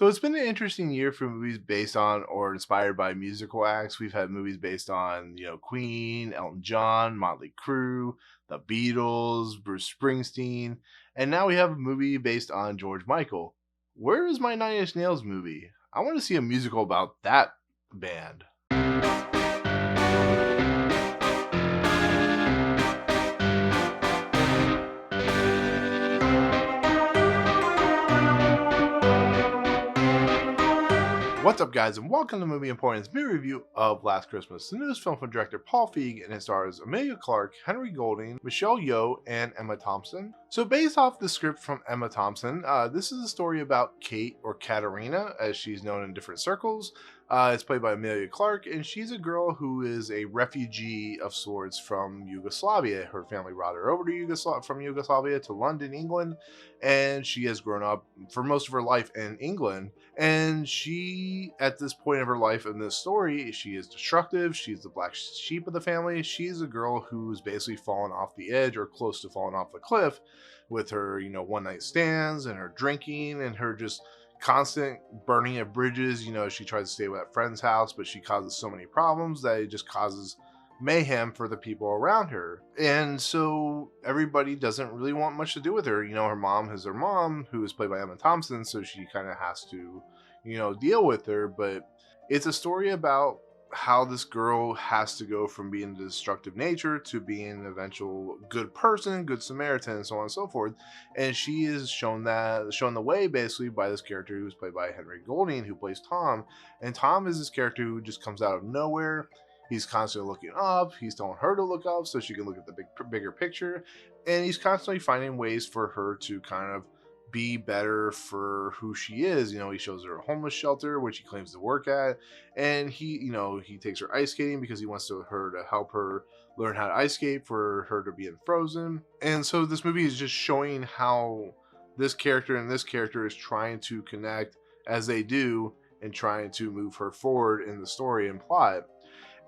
So it's been an interesting year for movies based on or inspired by musical acts. We've had movies based on, Queen, Elton John, Motley Crue, The Beatles, Bruce Springsteen, and now we have a movie based on George Michael. Where is my Nine Inch Nails movie? I want to see a musical about that band. What's up, guys, and welcome to Movie Importance movie review of Last Christmas, the newest film from director Paul Feig, and it stars Emilia Clarke, Henry Goulding, Michelle Yeoh, and Emma Thompson. So, based off the script from Emma Thompson, this is a story about Kate, or Katerina, as she's known in different circles. It's played by Emilia Clarke, and she's a girl who is a refugee of sorts from Yugoslavia. Her family brought her over to from Yugoslavia to London, England, and she has grown up for most of her life in England. And she, at this point of her life in this story, she is destructive. She's the black sheep of the family. She's a girl who's basically fallen off the edge or close to falling off the cliff with her, one night stands and her drinking and her just constant burning of bridges. She tries to stay with that friend's house, but she causes so many problems that it just causes mayhem for the people around her. And so everybody doesn't really want much to do with her. Her mom is her mom, who is played by Emma Thompson, so she kind of has to, deal with her. But it's a story about how this girl has to go from being a destructive nature to being an eventual good person, good Samaritan, and so on and so forth. And she is shown the way basically by this character who's played by Henry Golding, who plays Tom. And Tom is this character who just comes out of nowhere. He's constantly looking up. He's telling her to look up so she can look at the bigger picture. And he's constantly finding ways for her to kind of be better for who she is. He shows her a homeless shelter, which he claims to work at. And he takes her ice skating because he wants her to help her learn how to ice skate for her to be in Frozen. And so this movie is just showing how this character and this character is trying to connect as they do and trying to move her forward in the story and plot.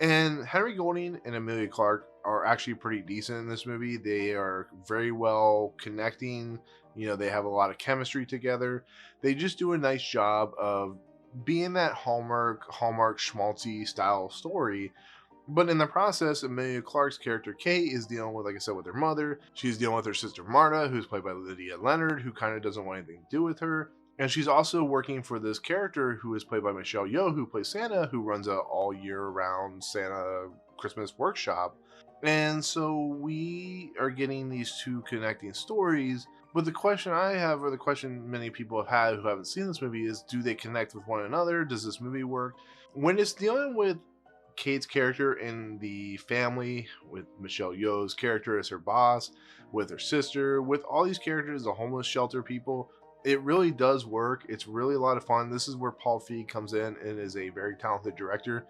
And Henry Golding and Emilia Clarke are actually pretty decent in this movie. They are very well connecting. They have a lot of chemistry together. They just do a nice job of being that Hallmark schmaltzy style story. But in the process, Emilia Clarke's character Kate is dealing with, like I said, with her mother. She's dealing with her sister Marta, who's played by Lydia Leonard, who kind of doesn't want anything to do with her. And she's also working for this character who is played by Michelle Yeoh, who plays Santa, who runs a all year round Santa Christmas workshop. And so we are getting these two connecting stories. But the question I have, or the question many people have had who haven't seen this movie, is do they connect with one another? Does this movie work? When it's dealing with Kate's character in the family, with Michelle Yeoh's character as her boss, with her sister, with all these characters, the homeless shelter people, it really does work. It's really a lot of fun. This is where Paul Feig comes in and is a very talented director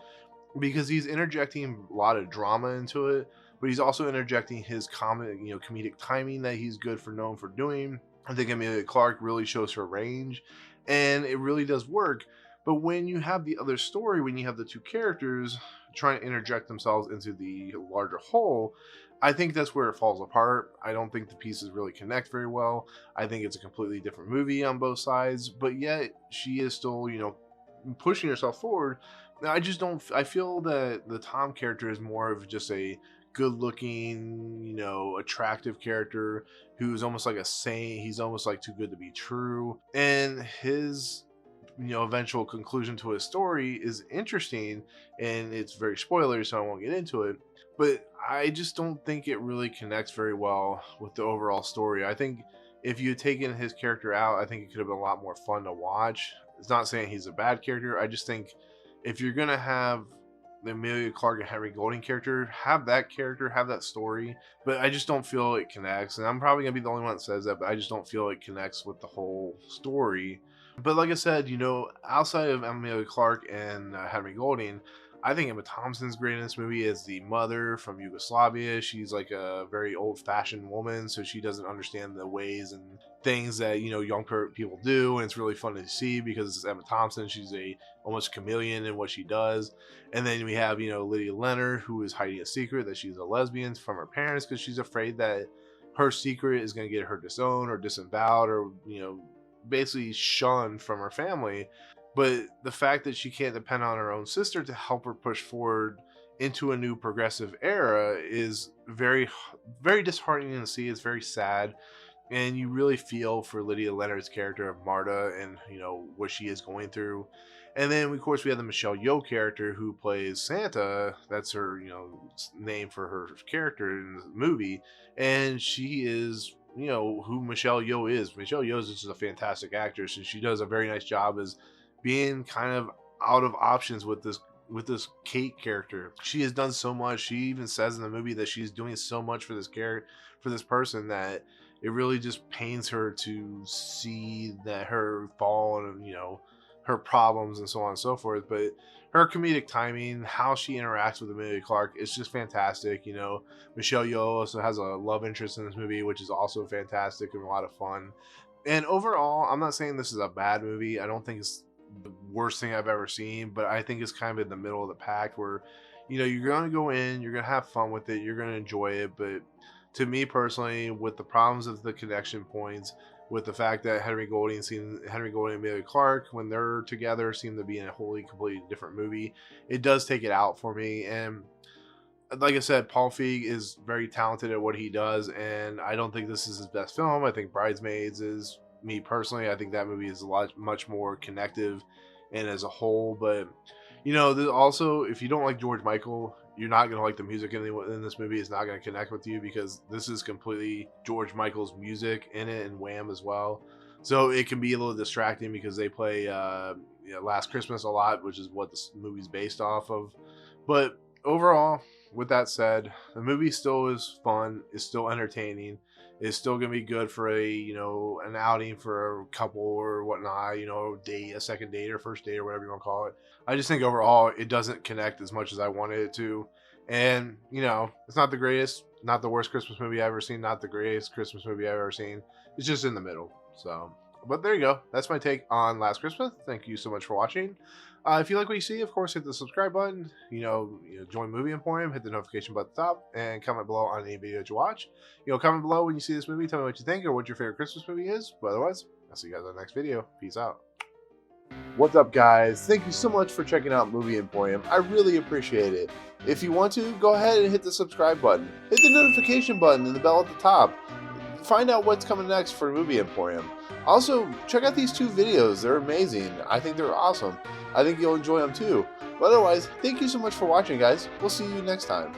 because he's interjecting a lot of drama into it, but he's also interjecting his comedic timing that he's known for doing. I think Emilia Clarke really shows her range, and it really does work. But when you have the other story, when you have the two characters trying to interject themselves into the larger whole, I think that's where it falls apart. I don't think the pieces really connect very well. I think it's a completely different movie on both sides, but yet she is still, pushing herself forward. I just don't, I feel that the Tom character is more of just a good looking, attractive character who's almost like a saint. He's almost like too good to be true. And his eventual conclusion to his story is interesting, and it's very spoilery, so I won't get into it. But I just don't think it really connects very well with the overall story. I think if you had taken his character out, I think it could have been a lot more fun to watch. It's not saying he's a bad character. I just think if you're gonna have the Emilia Clarke and Henry Golding character, have that story. But I just don't feel it connects, and I'm probably gonna be the only one that says that. But I just don't feel it connects with the whole story. But like I said, outside of Emilia Clarke and Henry Golding, I think Emma Thompson's great in this movie as the mother from Yugoslavia. She's like a very old-fashioned woman, so she doesn't understand the ways and things that young people do, and it's really fun to see because it's Emma Thompson. She's a almost chameleon in what she does. And then we have Lydia Leonard, who is hiding a secret that she's a lesbian from her parents because she's afraid that her secret is going to get her disowned or disavowed or basically shunned from her family. But the fact that she can't depend on her own sister to help her push forward into a new progressive era is very disheartening to see. It's very sad, and you really feel for Lydia Leonard's character of Marta and what she is going through. And then of course we have the Michelle Yeoh character who plays Santa. That's her name for her character in the movie, and she is who Michelle Yeoh is. Michelle Yeoh is just a fantastic actress, and she does a very nice job as being kind of out of options with this Kate character. She has done so much. She even says in the movie that she's doing so much for this character, for this person, that it really just pains her to see that her fall and her problems and so on and so forth. But her comedic timing, how she interacts with Emilia Clarke, is just fantastic. Michelle Yeoh also has a love interest in this movie, which is also fantastic and a lot of fun. And overall, I'm not saying this is a bad movie. I don't think it's the worst thing I've ever seen, but I think it's kind of in the middle of the pack where you're going to go in, you're going to have fun with it, you're going to enjoy it. But to me personally, with the problems of the connection points, with the fact that Henry Goulding and Emilia Clarke, when they're together, seem to be in a completely different movie, it does take it out for me. And like I said, Paul Feig is very talented at what he does, and I don't think this is his best film. I think Bridesmaids is, me personally, I think that movie is much more connective and as a whole. But also, if you don't like George Michael, you're not going to like the music in this movie. It's not going to connect with you, because this is completely George Michael's music in it, and Wham as well. So it can be a little distracting because they play Last Christmas a lot, which is what this movie's based off of. But overall, with that said, the movie still is fun, it's still entertaining, it's still gonna be good for an outing for a couple or whatnot, a second date or first date or whatever you want to call it. I just think overall it doesn't connect as much as I wanted it to. And it's not the greatest, not the worst Christmas movie I've ever seen, not the greatest Christmas movie I've ever seen. It's just in the middle. So, but there you go. That's my take on Last Christmas. Thank you so much for watching. If you like what you see, of course, hit the subscribe button. Join Movie Emporium. Hit the notification button at the top, and comment below on any video that you watch. Comment below when you see this movie. Tell me what you think or what your favorite Christmas movie is. But otherwise, I'll see you guys in the next video. Peace out. What's up, guys? Thank you so much for checking out Movie Emporium. I really appreciate it. If you want to, go ahead and hit the subscribe button. Hit the notification button and the bell at the top. Find out what's coming next for Movie Emporium. Also, check out these two videos. They're amazing. I think they're awesome. I think you'll enjoy them too. But otherwise, thank you so much for watching, guys. We'll see you next time.